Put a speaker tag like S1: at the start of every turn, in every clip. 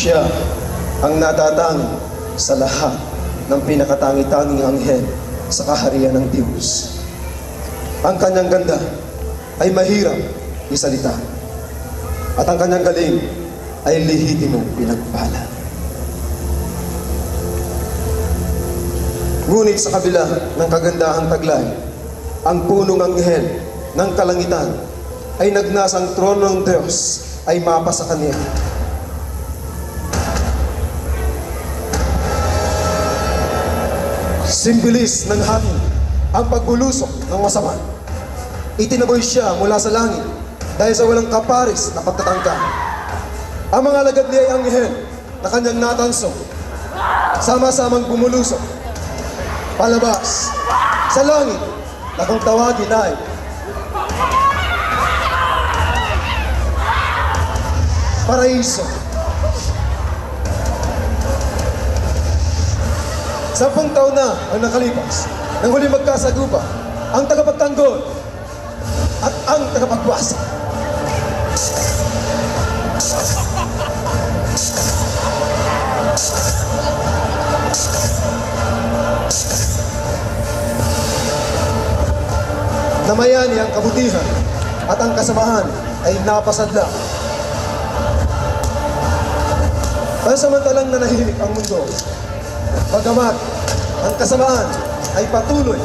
S1: Siya ang natatangi sa lahat ng pinakatangi-tanging anghel sa kaharian ng Diyos. Ang kanyang ganda ay mahirap isalita, at ang kanyang galing ay lehitimong pinagpala. Ngunit sa kabila ng kagandahang taglay, ang punong anghel ng kalangitan ay nagnasang trono ng Diyos ay mapa sa kanya. Simbilis ng hangin ang pagbulusok ng masama. Itinaboy siya mula sa langit dahil sa walang kaparis na pagtatangka. Ang mga alagad niya ay anghel na kanyang natanso, sama-samang bumulusok palabas sa langit na kung tawagin ay paraiso. 10 taon na ang nakalipas nang huli magkasagupa ang tagapagtanggol at ang tagapagwasak. Namayani ang kabutihan at ang kasamahan ay napasadla. Pansamantalang nanahimik ang mundo, bagamat ang kasamaan ay patuloy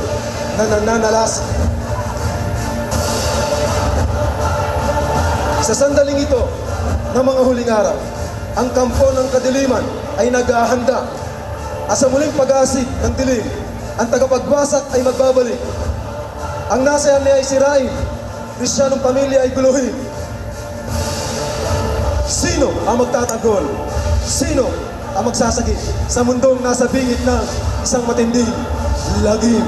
S1: na nananalasa. Sa sandaling ito ng mga huling araw, ang kampo ng kadiliman ay naghahanda, at sa muling pag-aasit ng dilim, ang tagapagwasak ay magbabalik. Ang nasayan niya ay sirain, Kristiyanong pamilya ay guluhin. Sino ang magtatanggol? Sino ang magsasagip sa mundong nasa bingit ng isang matinding lagim?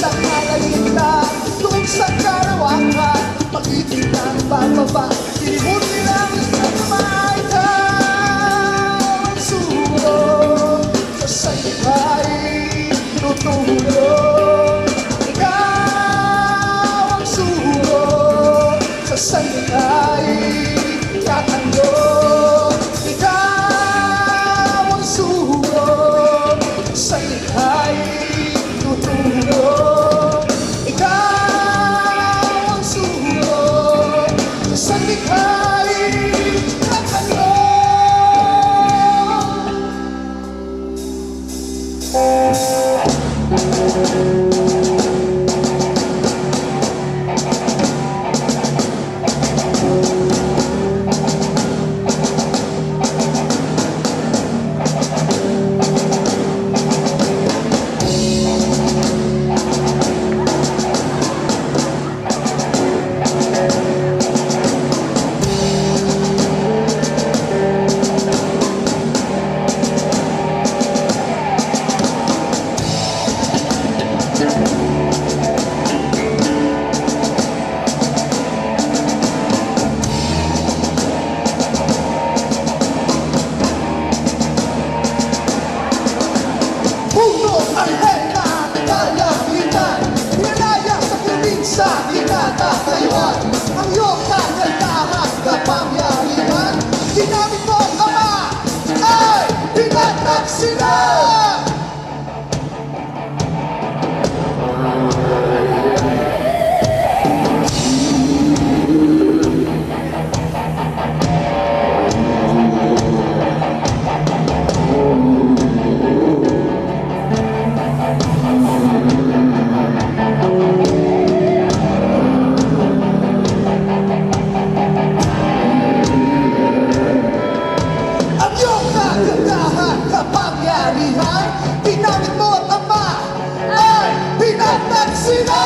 S2: isang alalinda doon sa karawakan. Pag-ibig ng bababa, tinimod nilang isang kamay. Ikaw ang sumunod sa salibay, tinutulog. Ikaw ang sumunod sa salibay, tatandog. Ikaw ang sumunod sa likhay, tutulog. Ikaw ang sumunod sa likhay, tatandog. Puno ang hena, kalahitan, hinaya sa probinsya, inatatayuan. Ang iyong kagandahan, kapangyarihan, ginamit mo, Ama, ay pinatag sila. Ang iyong kagandahan, kapangyarihan, ginamit mo, Ama, ay pinatag sila.